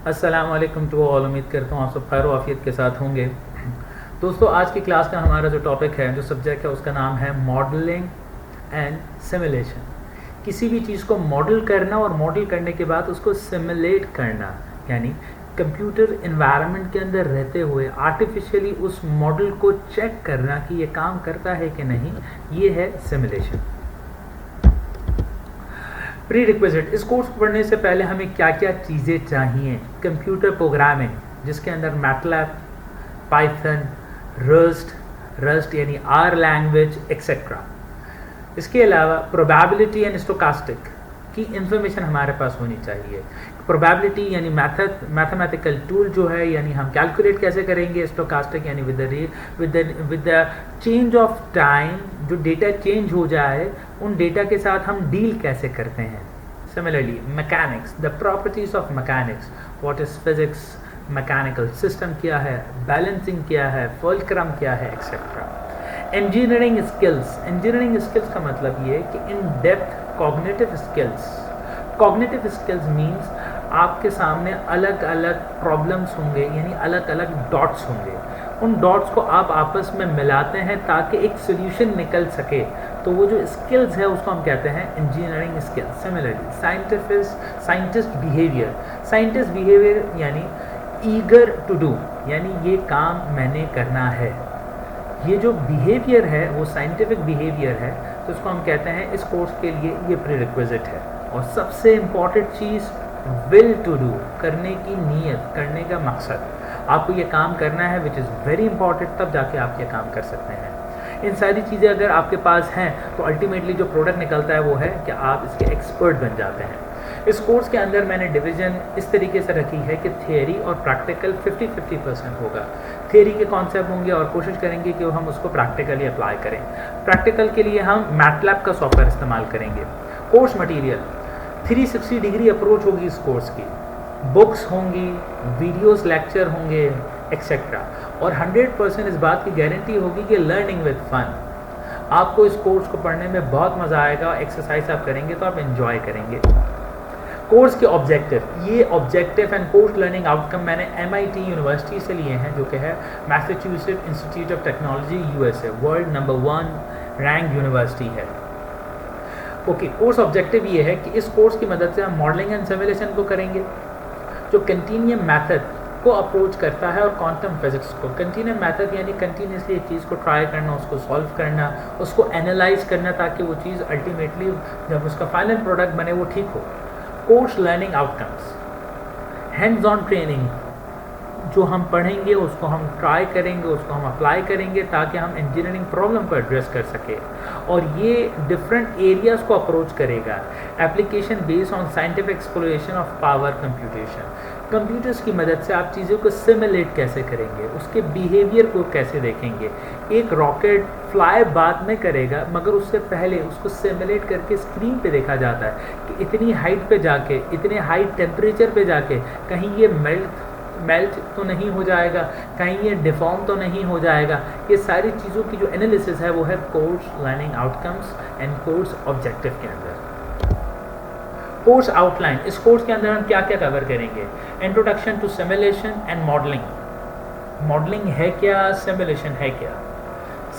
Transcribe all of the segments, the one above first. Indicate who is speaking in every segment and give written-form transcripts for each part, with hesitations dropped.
Speaker 1: अस्सलाम वालेकुम to all. उम्मीद करता हूँ आप सब खैर आफियत के साथ होंगे। दोस्तों, आज की क्लास का हमारा जो टॉपिक है, जो सब्जेक्ट है, उसका नाम है मॉडलिंग एंड सिमुलेशन। किसी भी चीज़ को मॉडल करना और मॉडल करने के बाद उसको सिमुलेट करना, यानी कंप्यूटर इन्वायरमेंट के अंदर रहते हुए आर्टिफिशियली उस मॉडल को चेक करना कि ये काम करता है कि नहीं, ये है सिमुलेशन। प्री रिक्विजिट, इस कोर्स को पढ़ने से पहले हमें क्या क्या चीज़ें चाहिए। कंप्यूटर प्रोग्रामिंग, जिसके अंदर मैटलैब, पाइथन, रस्ट यानी आर लैंग्वेज एक्सेट्रा। इसके अलावा प्रोबेबिलिटी एंड स्टोकास्टिक की इंफॉर्मेशन हमारे पास होनी चाहिए। प्रोबेबिलिटी यानी मैथमेटिकल टूल जो है, यानी हम कैलकुलेट कैसे करेंगे। स्टोकास्टिक यानी with the change of time जो डेटा चेंज हो जाए, उन डेटा के साथ हम डील कैसे करते हैं। Similarly mechanics, the properties of mechanics, what is physics, mechanical system क्या है, बैलेंसिंग क्या है, फुलक्रम क्या है, एक्सेट्रा। इंजीनियरिंग स्किल्स का मतलब ये है कि in depth cognitive skills means आपके सामने अलग अलग प्रॉब्लम्स होंगे, यानी अलग अलग डॉट्स होंगे। उन डॉट्स को आप आपस में मिलाते हैं ताकि एक सोल्यूशन निकल सके। तो वो जो स्किल्स है उसको हम कहते हैं engineering skills. Similarly scientist behaviour यानी ईगर टू डू, यानी ये काम मैंने करना है। ये जो बिहेवियर है वो साइंटिफिक बिहेवियर है, तो इसको हम कहते हैं इस कोर्स के लिए ये प्रीरिक्विजिट है। और सबसे इम्पॉर्टेंट चीज़ विल टू डू, करने की नीयत, करने का मकसद। आपको ये काम करना है विच इज़ वेरी इंपॉर्टेंट, तब जाके आप ये काम कर सकते हैं। इन सारी चीज़ें अगर आपके पास हैं तो अल्टीमेटली जो प्रोडक्ट निकलता है वो है कि आप इसके एक्सपर्ट बन जाते हैं। इस कोर्स के अंदर मैंने डिवीज़न इस तरीके से रखी है कि थियरी और प्रैक्टिकल 50-50% होगा। थियरी के कॉन्सेप्ट होंगे और कोशिश करेंगे कि हम उसको प्रैक्टिकली अप्लाई करें। प्रैक्टिकल के लिए हम मैटलैब का सॉफ्टवेयर इस्तेमाल करेंगे। कोर्स मटेरियल 360 डिग्री अप्रोच होगी इस कोर्स की। बुक्स होंगी, वीडियोस लेक्चर होंगे, एक्सेट्रा। और 100% इस बात की गारंटी होगी कि लर्निंग विद फन। आपको इस कोर्स को पढ़ने में बहुत मज़ा आएगा। एक्सरसाइज आप करेंगे तो आप एंजॉय करेंगे। कोर्स के ऑब्जेक्टिव, ये objective and course learning outcome मैंने MIT यूनिवर्सिटी से लिए हैं, जो कि है Massachusetts institute of technology USA, world number 1 rank university है। ओके, कोर्स ऑब्जेक्टिव ये है कि इस कोर्स की मदद से हम मॉडलिंग एंड सिमुलेशन को करेंगे, जो कंटिन्यूम मेथड को अप्रोच करता है, और क्वांटम फिजिक्स को। कंटिन्यूम मेथड यानी कंटिन्यूसली एक चीज़ को ट्राई करना, उसको सॉल्व करना, उसको एनालाइज करना, ताकि वो चीज़ अल्टीमेटली जब उसका फाइनल प्रोडक्ट बने वो ठीक हो। Course learning outcomes, hands on training, जो हम पढ़ेंगे उसको हम ट्राई करेंगे, उसको हम अप्लाई करेंगे ताकि हम इंजीनियरिंग प्रॉब्लम को एड्रेस कर सके। और ये डिफरेंट एरियाज़ को अप्रोच करेगा। Application based on scientific exploration of power computation, computers की मदद से आप चीज़ों को सिमुलेट कैसे करेंगे, उसके बिहेवियर को कैसे देखेंगे। एक रॉकेट फ्लाई बाद में करेगा, मगर उससे पहले उसको सिमुलेट करके स्क्रीन पे देखा जाता है कि इतनी हाइट पे जाके, इतने हाई टेम्परेचर पे जाके कहीं ये मेल्ट तो नहीं हो जाएगा, कहीं ये डिफॉर्म तो नहीं हो जाएगा। ये सारी चीज़ों की जो एनालिसिस है वो है course learning outcomes and course objective के अंदर। कोर्स आउटलाइन, इस कोर्स के अंदर हम क्या क्या कवर करेंगे। Introduction to simulation and modelling, modelling है क्या, सिमुलेशन है क्या।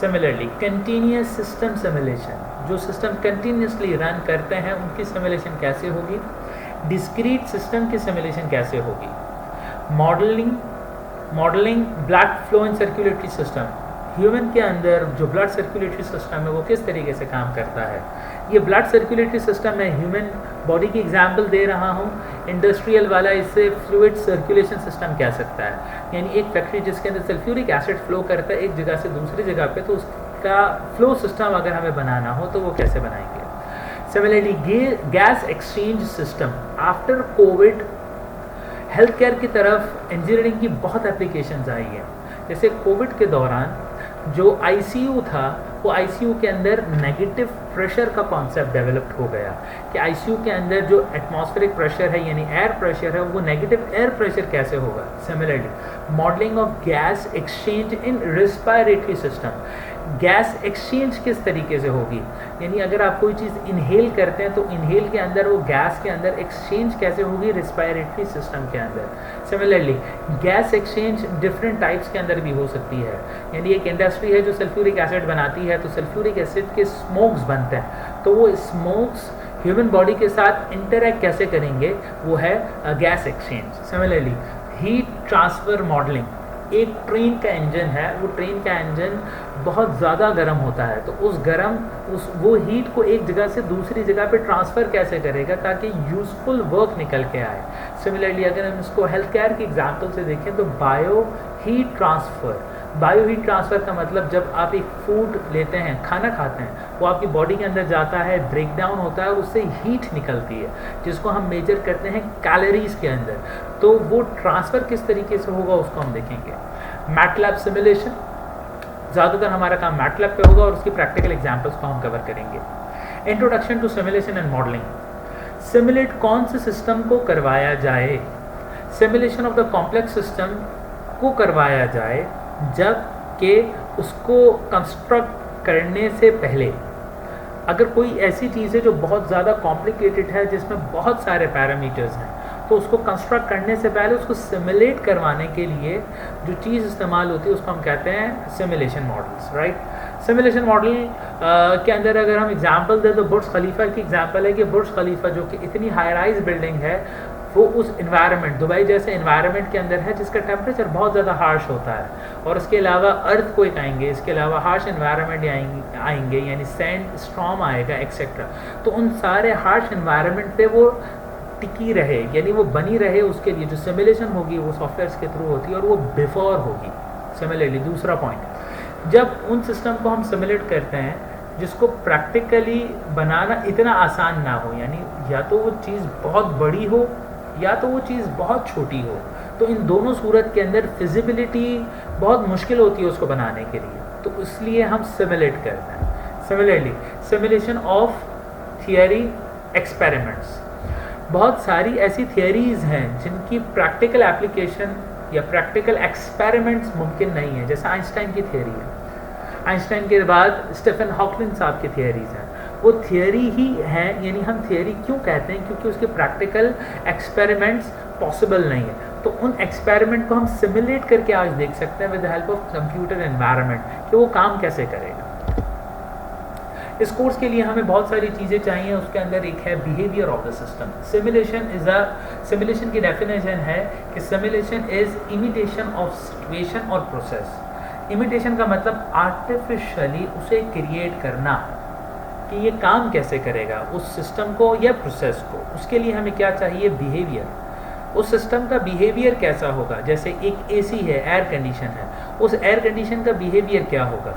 Speaker 1: सिमिलरली कंटिन्यूस सिस्टम सिमुलेशन, जो सिस्टम कंटिन्यूसली रन करते हैं उनकी सिमुलेशन कैसे होगी। डिस्क्रीट सिस्टम की सिमुलेशन कैसे होगी। Modelling blood flow and circulatory system, human के अंदर जो ब्लड सर्कुलेटरी सिस्टम है वो किस तरीके से काम करता है। ये ब्लड सर्कुलेटरी सिस्टम है, ह्यूमन बॉडी की एग्जांपल दे रहा हूँ। इंडस्ट्रियल वाला इसे फ्लूइड सर्कुलेशन सिस्टम कह सकता है, यानी एक फैक्ट्री जिसके अंदर सल्फ्यूरिक एसिड फ्लो करता है एक जगह से दूसरी जगह पे, तो उसका फ्लो सिस्टम अगर हमें बनाना हो तो वो कैसे बनाएंगे। Similarly gas exchange system, after Covid health care की तरफ इंजीनियरिंग की बहुत एप्लीकेशंस आई हैं। जैसे कोविड के दौरान जो ICU था, वो ICU के अंदर नेगेटिव प्रेशर का कॉन्सेप्ट डेवलप्ड हो गया कि ICU के अंदर जो एटमॉस्फेरिक प्रेशर है यानी एयर प्रेशर है, वो नेगेटिव एयर प्रेशर कैसे होगा। Similarly modelling of gas exchange in respiratory system, gas exchange किस तरीके से होगी, यानी अगर आप कोई चीज़ इनहेल करते हैं तो इनहेल के अंदर वो गैस के अंदर एक्सचेंज कैसे होगी रेस्पिरेटरी सिस्टम के अंदर। Similarly gas exchange different types के अंदर भी हो सकती है, यानी एक इंडस्ट्री है जो सल्फ्यूरिक एसिड बनाती है, तो सल्फ्यूरिक एसिड के स्मोक्स बनते हैं, तो वो स्मोक्स ह्यूमन बॉडी के साथ इंटरैक्ट कैसे करेंगे, वो है gas exchange. Similarly heat transfer modelling, एक ट्रेन का इंजन है, वो ट्रेन का इंजन बहुत ज़्यादा गर्म होता है, तो वो हीट को एक जगह से दूसरी जगह पे ट्रांसफ़र कैसे करेगा ताकि यूज़फुल वर्क निकल के आए। सिमिलरली अगर हम इसको हेल्थ केयर की एग्जांपल से देखें तो बायो हीट ट्रांसफ़र का मतलब जब आप एक फूड लेते हैं, खाना खाते हैं, वो आपकी बॉडी के अंदर जाता है, ब्रेक डाउन होता है और उससे हीट निकलती है जिसको हम मेजर करते हैं कैलोरीज के अंदर, तो वो ट्रांसफ़र किस तरीके से होगा उसको हम देखेंगे। मैटलैब सिमुलेशन, ज़्यादातर हमारा काम मैटलैब पे होगा और उसकी प्रैक्टिकल एग्जांपल्स को हम कवर करेंगे। Introduction to simulation and modelling, simulate कौन से सिस्टम को करवाया जाए, simulation of the complex system को करवाया जाए जब कि उसको कंस्ट्रक्ट करने से पहले अगर कोई ऐसी चीज़ है जो बहुत ज़्यादा कॉम्प्लिकेटेड है जिसमें बहुत सारे पैरामीटर्स हैं, तो उसको कंस्ट्रक्ट करने से पहले उसको सिमुलेट करवाने के लिए जो चीज़ इस्तेमाल होती है उसको हम कहते हैं simulation models, right. Simulation model के अंदर अगर हम एग्जांपल दें तो बुर्ज खलीफा की एग्जांपल है कि बुर्ज खलीफा जो कि इतनी हाई राइज बिल्डिंग है, वो उस इन्वायरमेंट, दुबई जैसे इन्वायरमेंट के अंदर है जिसका टेम्परेचर बहुत ज़्यादा हार्श होता है, और उसके अलावा अर्थ कोई आएंगे, इसके अलावा हार्श इन्वायरमेंट आएंगे यानी सैंड स्टॉर्म आएगा एक्सेट्रा, तो उन सारे हार्श इन्वायरमेंट पे वो टिकी रहे यानी वो बनी रहे, उसके लिए जो सिमुलेशन होगी वो सॉफ्टवेयर्स के थ्रू होती है और वो बिफोर होगी। सिमिलरली दूसरा पॉइंट, जब उन सिस्टम को हम सिमुलेट करते हैं जिसको प्रैक्टिकली बनाना इतना आसान ना हो, यानी या तो वो चीज़ बहुत बड़ी हो या तो वो चीज़ बहुत छोटी हो, तो इन दोनों सूरत के अंदर फिजिबिलिटी बहुत मुश्किल होती है उसको बनाने के लिए, तो इसलिए हम सिमुलेट करते हैं। Similarly simulation of theory experiments, बहुत सारी ऐसी थियरीज़ हैं जिनकी प्रैक्टिकल एप्लीकेशन या प्रैक्टिकल एक्सपेरिमेंट्स मुमकिन नहीं है, जैसे आइंस्टाइन की थियरी है, आइंस्टाइन के बाद स्टीफन हॉकिंग साहब की थियरीज़ हैं, वो थियरी ही हैं, यानी हम थियरी क्यों कहते हैं क्योंकि उसके प्रैक्टिकल एक्सपेरिमेंट्स पॉसिबल नहीं है, तो उन एक्सपेरिमेंट को हम सिमुलेट करके आज देख सकते हैं with the help of computer environment कि वो काम कैसे करेगा। इस कोर्स के लिए हमें बहुत सारी चीज़ें चाहिए, उसके अंदर एक है behaviour of the system. Simulation की डेफिनेशन है कि simulation is imitation of situation और प्रोसेस। इमिटेशन का मतलब आर्टिफिशियली उसे क्रिएट करना कि ये काम कैसे करेगा उस सिस्टम को या प्रोसेस को, उसके लिए हमें क्या चाहिए, बिहेवियर। उस सिस्टम का बिहेवियर कैसा होगा, जैसे एक एसी है, एयर कंडीशन है, उस एयर कंडीशन का बिहेवियर क्या होगा,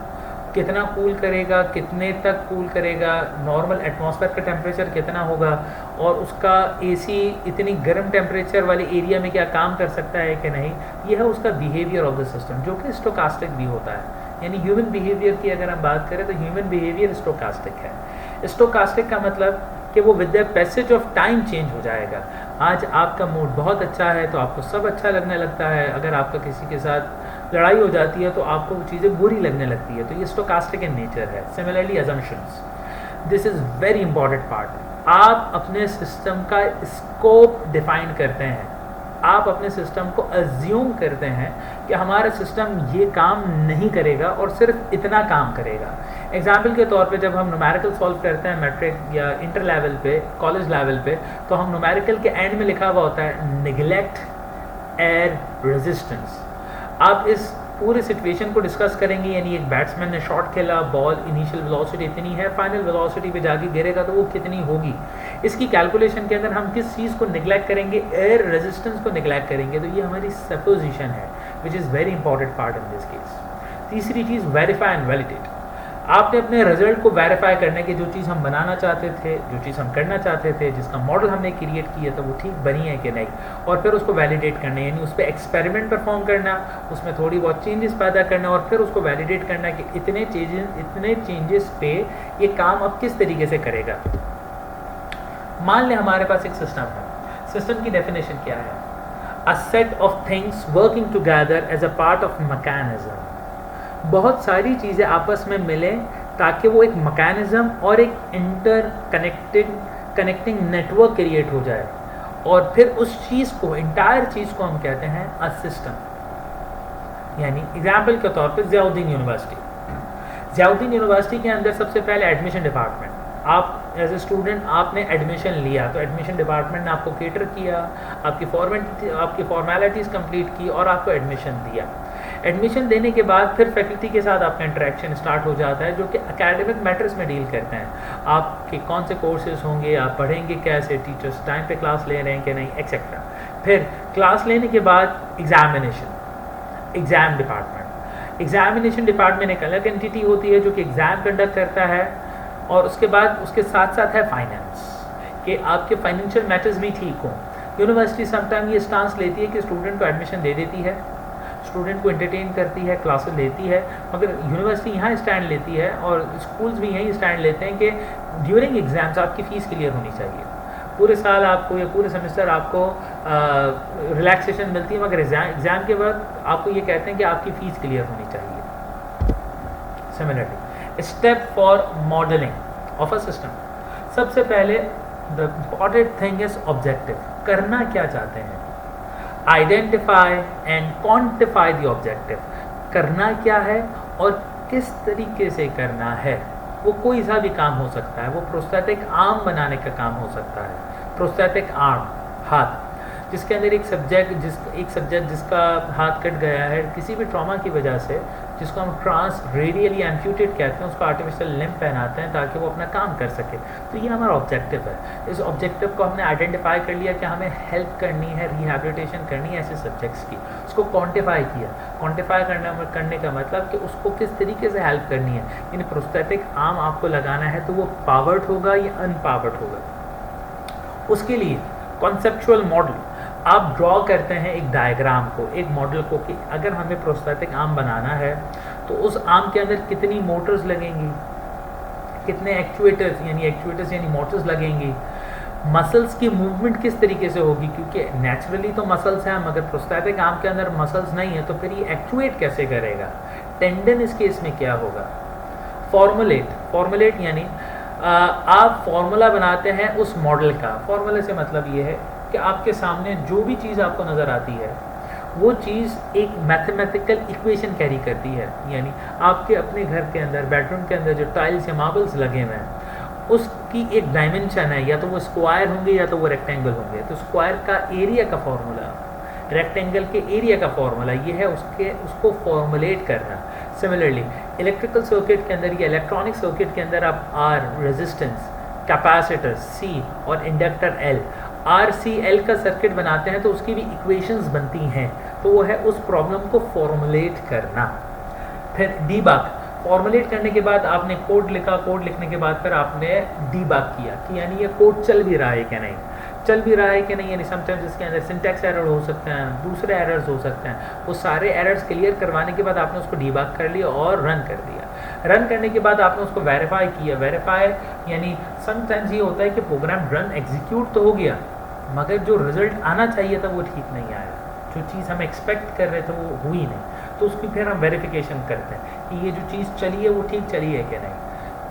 Speaker 1: कितना कूल करेगा, कितने तक कूल करेगा, नॉर्मल एटमॉस्फेयर का टेम्परेचर कितना होगा, और उसका एसी इतनी गर्म टेम्परेचर वाले एरिया में क्या काम कर सकता है कि नहीं, यह है उसका बिहेवियर ऑफ द सिस्टम, जो कि स्टोकास्टिक भी होता है। यानी ह्यूमन बिहेवियर की अगर हम बात करें तो ह्यूमन बिहेवियर स्टोकास्टिक है। स्टोकास्टिक का मतलब कि वो with the passage of time change हो जाएगा। आज आपका मूड बहुत अच्छा है तो आपको सब अच्छा लगने लगता है, अगर आपका किसी के साथ लड़ाई हो जाती है तो आपको वो चीज़ें बुरी लगने लगती है, तो ये स्टोकास्टिक इन नेचर है। Similarly assumptions, this is very important part. आप अपने सिस्टम का स्कोप डिफाइन करते हैं, आप अपने सिस्टम को अज्यूम करते हैं कि हमारा सिस्टम ये काम नहीं करेगा और सिर्फ इतना काम करेगा। एग्जाम्पल के तौर पे जब हम न्यूमेरिकल सॉल्व करते हैं मैट्रिक या इंटर लेवल पे, कॉलेज लेवल पे, तो हम न्यूमेरिकल के एंड में लिखा हुआ होता है निगलेक्ट एयर रेजिस्टेंस। आप इस पूरे सिचुएशन को डिस्कस करेंगे, यानी एक बैट्समैन ने शॉट खेला, बॉल इनिशियल वेलोसिटी इतनी है, फाइनल वेलोसिटी पे जाके गिरेगा तो वो कितनी होगी, इसकी कैलकुलेशन के अंदर हम किस चीज़ को निगलेक्ट करेंगे, एयर रेजिस्टेंस को निगलेक्ट करेंगे, तो ये हमारी सपोजिशन है which is very important part in this case. तीसरी चीज़ वेरीफाई एंड वैलिडेट। आपने अपने रिजल्ट को वेरीफाई करने की जो चीज़ हम बनाना चाहते थे, जो चीज़ हम करना चाहते थे, जिसका मॉडल हमने क्रिएट किया था वो ठीक बनी है कि नहीं, और फिर उसको वैलिडेट करना, यानी उस पर एक्सपेरिमेंट परफॉर्म करना, उसमें थोड़ी बहुत चेंजेस पैदा करना और फिर उसको वैलिडेट करना कि इतने चेंजेस पे ये काम अब किस तरीके से करेगा। मान लें हमारे पास एक सिस्टम है, सिस्टम की डेफिनेशन क्या है, a set of things working together as a part of mechanism. बहुत सारी चीज़ें आपस में मिलें ताकि वो एक मैकेनिज़्म और एक कनेक्टिंग नेटवर्क क्रिएट हो जाए, और फिर उस चीज़ को, इंटायर चीज़ को हम कहते हैं अ सिस्टम। यानी एग्जाम्पल के तौर पे ज़ियाउद्दीन यूनिवर्सिटी के अंदर सबसे पहले एडमिशन डिपार्टमेंट, आप एज ए स्टूडेंट आपने एडमिशन लिया तो एडमिशन डिपार्टमेंट ने आपको केटर किया, आपकी फॉर्मेलिटीज़ कंप्लीट की और आपको एडमिशन दिया। एडमिशन देने के बाद फिर फैकल्टी के साथ आपका इंटरेक्शन स्टार्ट हो जाता है, जो कि एकेडमिक मैटर्स में डील करते हैं। आपके कौन से कोर्सेज होंगे, आप पढ़ेंगे कैसे, टीचर्स टाइम पे क्लास ले रहे हैं कि नहीं, एक्सेट्रा। फिर क्लास लेने के बाद एग्जामिनेशन डिपार्टमेंट एक अलग एंटिटी होती है जो कि एग्ज़ाम कंडक्ट करता है, और उसके बाद उसके साथ साथ है फाइनेंस, कि आपके फाइनेंशियल मैटर्स भी ठीक हों। यूनिवर्सिटी समटाइम ये स्टांस लेती है कि स्टूडेंट को एडमिशन दे देती है, स्टूडेंट को एंटरटेन करती है, क्लासेस लेती है, मगर यूनिवर्सिटी यहाँ स्टैंड लेती है और स्कूल्स भी यही स्टैंड लेते हैं कि ड्यूरिंग एग्ज़ाम्स आपकी फ़ीस क्लियर होनी चाहिए। पूरे साल आपको या पूरे सेमेस्टर आपको रिलैक्सेशन मिलती है, मगर एग्ज़ाम के बाद आपको ये कहते हैं कि आपकी फ़ीस क्लियर होनी चाहिए। Similarly step for modelling of a system, सबसे पहले the important thing is objective, करना क्या चाहते हैं। Identify and quantify the objective, करना क्या है और किस तरीके से करना है। वो कोई सा भी काम हो सकता है, वो प्रोस्थेटिक आर्म बनाने का काम हो सकता है, प्रोस्थेटिक आर्म, हाथ, जिसके अंदर एक सब्जेक्ट जिसका हाथ कट गया है किसी भी ट्रॉमा की वजह से, जिसको हम ट्रांस रेडियली एम्प्यूटेड कहते हैं, उसको आर्टिफिशियल लिम्ब पहनाते हैं ताकि वो अपना काम कर सके। तो ये हमारा ऑब्जेक्टिव है। इस ऑब्जेक्टिव को हमने आइडेंटिफाई कर लिया कि हमें हेल्प करनी है, रिहैबिलिटेशन करनी है ऐसे सब्जेक्ट्स की, उसको क्वान्टिफाई किया। क्वान्टिफाई करने का मतलब कि उसको किस तरीके से हेल्प करनी है, यानी प्रोस्थेटिक आर्म आपको लगाना है तो वो पावर्ड होगा या अनपावर्ड होगा। उसके लिए कॉन्सेप्चुअल मॉडल आप ड्रॉ करते हैं, एक डायग्राम को, एक मॉडल को, कि अगर हमें प्रोस्थेटिक आर्म बनाना है तो उस आर्म के अंदर कितनी मोटर्स लगेंगी, कितने एक्चुएटर्स यानी मोटर्स लगेंगी, मसल्स की मूवमेंट किस तरीके से होगी, क्योंकि नेचुरली तो मसल्स हैं मगर प्रोस्थेटिक आर्म के अंदर मसल्स नहीं है, तो फिर ये एक्चुएट कैसे करेगा, टेंडन इस केस में क्या होगा। फॉर्मुलेट यानी आप फॉर्मूला बनाते हैं उस मॉडल का। फॉर्मूले से मतलब ये है कि आपके सामने जो भी चीज़ आपको नज़र आती है वो चीज़ एक मैथमेटिकल इक्वेशन कैरी करती है। यानी आपके अपने घर के अंदर, बेडरूम के अंदर जो टाइल्स या मार्बल्स लगे हुए हैं उसकी एक डायमेंशन है, या तो वो स्क्वायर होंगे या तो वो रेक्टेंगल होंगे। तो स्क्वायर का एरिया का फॉर्मूला, रेक्टेंगल के एरिया का फॉर्मूला ये है उसको फॉर्मुलेट करना। सिमिलरली इलेक्ट्रिकल सर्किट के अंदर या इलेक्ट्रॉनिक सर्किट के अंदर आप आर रेजिस्टेंस, कैपेसिटर सी और inductor L, R C L का सर्किट बनाते हैं तो उसकी भी इक्वेशंस बनती हैं, तो वो है उस प्रॉब्लम को फॉर्मुलेट करना। फिर डीबग, फॉर्मुलेट करने के बाद आपने कोड लिखा, कोड लिखने के बाद फिर आपने डीबग किया कि यानी ये कोड चल भी रहा है कि नहीं, यानी समटाइम्स इसके अंदर सिंटैक्स एरर हो सकते हैं, दूसरे एरर्स हो सकते हैं। वो सारे एरर्स क्लियर करवाने के बाद आपने उसको डीबग कर लिया और रन कर दिया। रन करने के बाद आपने उसको वेरीफाई किया। वेरीफाई यानी समटाइम्स ये होता है कि प्रोग्राम रन एग्जीक्यूट तो हो गया मगर जो रिजल्ट आना चाहिए था वो ठीक नहीं आया, जो चीज़ हम एक्सपेक्ट कर रहे थे वो हुई नहीं, तो उसकी फिर हम वेरिफिकेशन करते हैं कि ये जो चीज़ चली है वो ठीक चली है कि नहीं।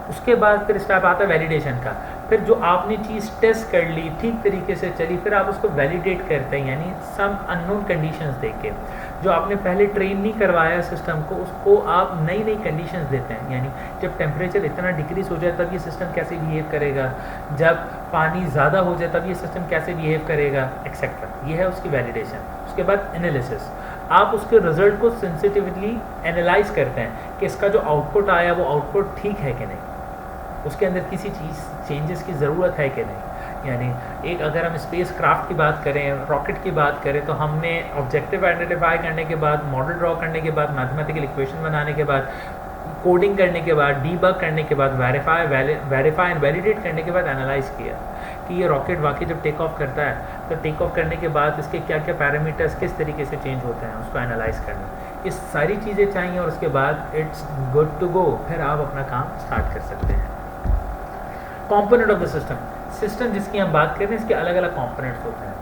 Speaker 1: उसके बाद फिर स्टेप आता है वैलिडेशन का। फिर जो आपने चीज़ टेस्ट कर ली, ठीक तरीके से चली, फिर आप उसको वैलिडेट करते हैं, यानी सम अननोन कंडीशंस देके। जो आपने पहले ट्रेन नहीं करवाया सिस्टम को, उसको आप नई नई कंडीशंस देते हैं, यानी जब टेम्परेचर इतना डिक्रीज हो जाए तब ये सिस्टम कैसे बिहेव करेगा, जब पानी ज़्यादा हो जाए तब ये सिस्टम कैसे बिहेव करेगा, एक्सेट्रा। ये है उसकी वैलिडेशन। उसके बाद एनालिसिस, आप उसके रिजल्ट को सेंसिटिवली एनालाइज करते हैं कि इसका जो आउटपुट आया वो आउटपुट ठीक है कि नहीं, उसके अंदर किसी चीज़ चेंजेस की ज़रूरत है कि नहीं। यानी एक अगर हम स्पेस क्राफ्ट की बात करें, रॉकेट की बात करें, तो हमने ऑब्जेक्टिव आइडेंटिफाई करने के बाद, मॉडल ड्रॉ करने के बाद, मैथमेटिकल इक्वेशन बनाने के बाद, कोडिंग करने के बाद, डीबग करने के बाद, वेरीफाई एंड वैलिडेट करने के बाद एनालाइज किया कि ये रॉकेट वाकई जब टेक ऑफ करता है तो टेक ऑफ करने के बाद इसके क्या क्या पैरामीटर्स किस तरीके से चेंज होते हैं, उसको एनालाइज करना। ये सारी चीज़ें चाहिए और उसके बाद इट्स गुड टू गो, फिर आप अपना काम स्टार्ट कर सकते हैं। कॉम्पोनेंट ऑफ द सिस्टम जिसकी हम बात करें, इसके अलग अलग कॉम्पोनेंट्स होते हैं।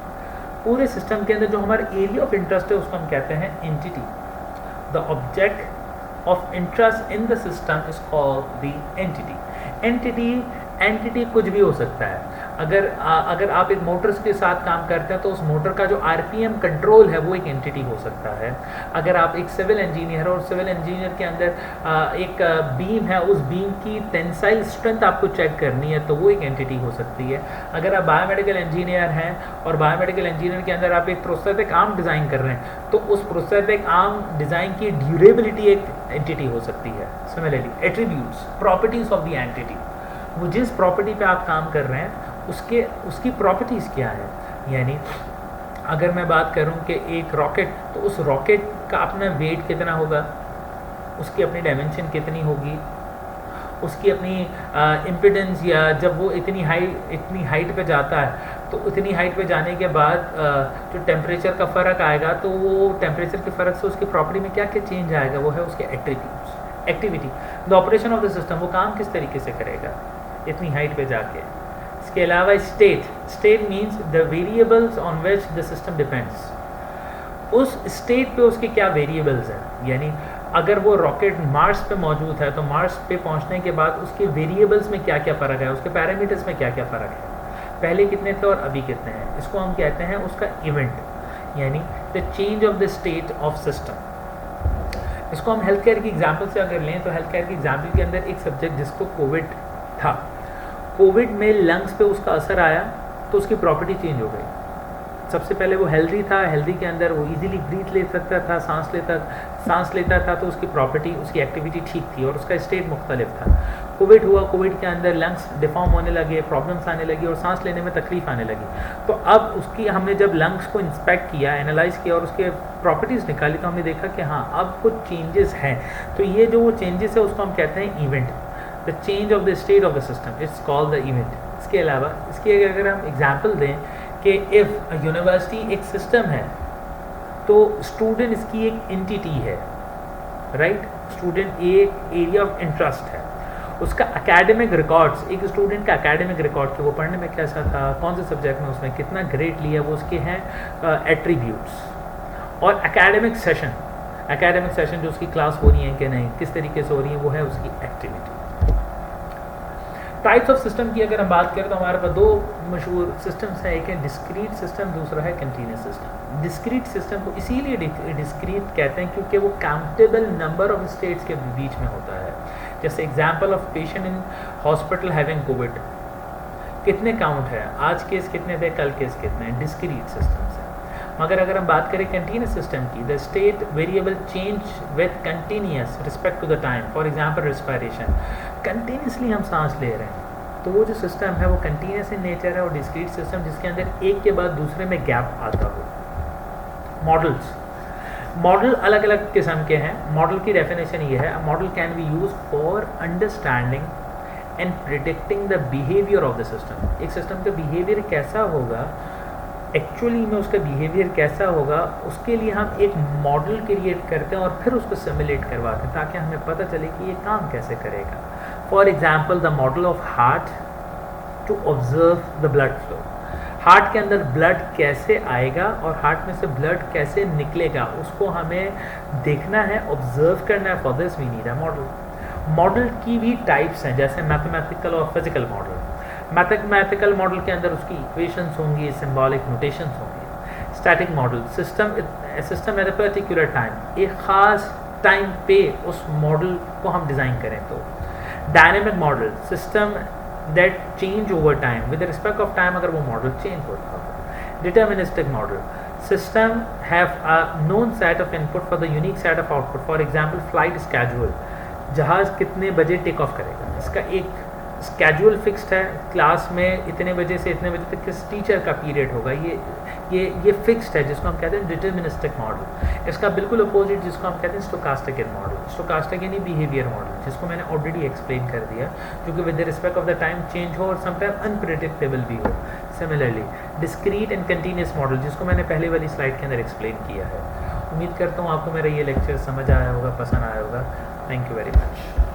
Speaker 1: पूरे सिस्टम के अंदर जो हमारा एरिया ऑफ इंटरेस्ट है उसको हम कहते हैं entity. The object of interest in the system is called the entity. Entity कुछ भी हो सकता है। अगर आप एक मोटर्स के साथ काम करते हैं तो उस मोटर का जो आरपीएम कंट्रोल है वो एक एंटिटी हो सकता है। अगर आप एक सिविल इंजीनियर और सिविल इंजीनियर के अंदर एक बीम है, उस बीम की टेंसाइल स्ट्रेंथ आपको चेक करनी है तो वो एक एंटिटी हो सकती है। अगर आप बायोमेडिकल इंजीनियर हैं और बायोमेडिकल इंजीनियर के अंदर आप एक प्रोस्थेटिक आर्म डिज़ाइन कर रहे हैं तो उस प्रोस्थेटिक आर्म डिज़ाइन की ड्यूरेबिलिटी एक एंटिटी हो सकती है। Similarly attributes, properties of the entity, वो जिस प्रॉपर्टी पे आप काम कर रहे हैं उसकी प्रॉपर्टीज़ क्या है। यानी अगर मैं बात करूं कि एक रॉकेट, तो उस रॉकेट का अपना वेट कितना होगा, उसकी अपनी डायमेंशन कितनी होगी, उसकी अपनी इम्पिडेंस, या जब वो इतनी हाइट पे जाता है तो उतनी हाइट पे जाने के बाद जो टेम्परेचर का फ़र्क आएगा तो वो टेम्परेचर के फ़र्क से उसकी प्रॉपर्टी में क्या क्या चेंज आएगा, वो है उसके attributes. Activity, the operation of the system, वो काम किस तरीके से करेगा इतनी हाइट पे जाके। इसके अलावा state means the variables on which the system depends, उस स्टेट पे उसके क्या वेरिएबल्स हैं। यानी अगर वो रॉकेट मार्स पे मौजूद है तो मार्स पे पहुंचने के बाद उसके वेरिएबल्स में क्या क्या फ़र्क है, उसके पैरामीटर्स में क्या क्या फ़र्क है, पहले कितने थे और अभी कितने हैं। इसको हम कहते हैं उसका इवेंट, यानी the change of the state of system. इसको हम हेल्थ केयर की एग्जाम्पल से अगर लें तो हेल्थ केयर की एग्जाम्पल के अंदर एक सब्जेक्ट जिसको कोविड था, कोविड में लंग्स पे उसका असर आया तो उसकी प्रॉपर्टी चेंज हो गई। सबसे पहले वो हेल्दी था, हेल्दी के अंदर वो इजीली ब्रीथ ले सकता था, सांस लेता था, तो उसकी प्रॉपर्टी, उसकी एक्टिविटी ठीक थी और उसका स्टेट मुख्तलिफ था। कोविड हुआ, कोविड के अंदर लंग्स डिफॉर्म होने लगे, प्रॉब्लम्स आने लगी और सांस लेने में तकलीफ आने लगी। तो अब उसकी हमने जब लंग्स को इंस्पेक्ट किया, एनालाइज किया और उसके प्रॉपर्टीज़ निकाली तो हमने देखा कि हाँ अब कुछ चेंजेस हैं। तो ये जो वो चेंजेस है उसको हम कहते हैं event, the change of the state of the system, it's called the event. इसके अलावा इसकी अगर हम एग्जाम्पल दें कि इफ़ यूनिवर्सिटी एक सिस्टम है तो स्टूडेंट इसकी एक एंटिटी है, राइट। स्टूडेंट एक एरिया ऑफ इंटरेस्ट है, उसका एकेडमिक रिकॉर्ड्स, एक स्टूडेंट का एकेडमिक रिकॉर्ड कि वो पढ़ने में कैसा था, कौन से सब्जेक्ट में उसने कितना ग्रेड लिया, वो उसके हैं एट्रीब्यूट्स। और एकेडमिक सेशन जो उसकी क्लास हो रही है कि नहीं, किस तरीके से हो रही है, वो है उसकी एक्टिविटी। टाइप्स ऑफ सिस्टम की अगर हम बात करें तो हमारे पास दो मशहूर सिस्टम्स हैं, एक है डिस्क्रीट सिस्टम, दूसरा है कंटीन्यूअस सिस्टम। डिस्क्रीट सिस्टम को इसीलिए डिस्क्रीट कहते हैं क्योंकि वो काउंटेबल नंबर ऑफ स्टेट्स के बीच में होता है। जैसे example of patient in hospital having Covid, कितने काउंट है, आज केस कितने थे, कल केस कितने, डिस्क्रीट सिस्टम्स है। मगर अगर हम बात करें कंटीन्यूअस सिस्टम की, the state variable change with continuous respect to the time. For example respiration, continuously हम सांस ले रहे हैं तो वो जो सिस्टम है वो कंटिन्यूअस इन नेचर है। और डिस्क्रीट सिस्टम जिसके अंदर एक के बाद दूसरे में गैप आता हो। मॉडल अलग अलग किस्म के हैं। मॉडल की डेफिनेशन ये है, model can be use for understanding and predicting the behaviour of the system. एक सिस्टम का बिहेवियर कैसा होगा, एक्चुअली में उसका बिहेवियर कैसा होगा, उसके लिए हम एक मॉडल क्रिएट करते हैं और फिर उसको सिमुलेट करवाते हैं ताकि हमें पता चले कि ये काम कैसे करेगा। For example the model of heart to observe the blood flow. Heart के अंदर ब्लड कैसे आएगा और हार्ट में से ब्लड कैसे निकलेगा उसको हमें देखना है, ऑब्जर्व करना है। For this we need a model. Model की भी टाइप्स हैं, जैसे मैथमेटिकल और फिजिकल मॉडल। मैथमेटिकल मॉडल के अंदर उसकी इक्वेशंस होंगी, सिंबॉलिक नोटेशंस होंगी। Static model, system at a particular time, एक ख़ास टाइम पे उस मॉडल को हम डिज़ाइन करें तो। Dynamic model, system that change over time, with respect of time अगर वो मॉडल चेंज होता हो। Deterministic model, system have a known set of input for the unique set of output. For example flight schedule, जहाज़ कितने बजे take off करेगा, इसका एक स्केड्यूल फिक्स्ड है। क्लास में इतने बजे से इतने बजे तक किस टीचर का पीरियड होगा, ये फिक्स्ड है, जिसको हम कहते हैं डिटर्मिनिस्टिक मॉडल। इसका बिल्कुल अपोजिट जिसको हम कहते हैं स्टोकास्टिक मॉडल। स्टोकास्टिक यानी बिहेवियर मॉडल, जिसको मैंने ऑलरेडी एक्सप्लेन कर दिया, जो कि with respect of the time change हो और समटाइम अनप्रिडिक्टेबल भी हो। Similarly discrete and continuous model, जिसको मैंने पहले वाली स्लाइड के अंदर एक्सप्लेन किया है। उम्मीद करता हूँ आपको मेरा ये लेक्चर समझ आया होगा, पसंद आया होगा। Thank you very much.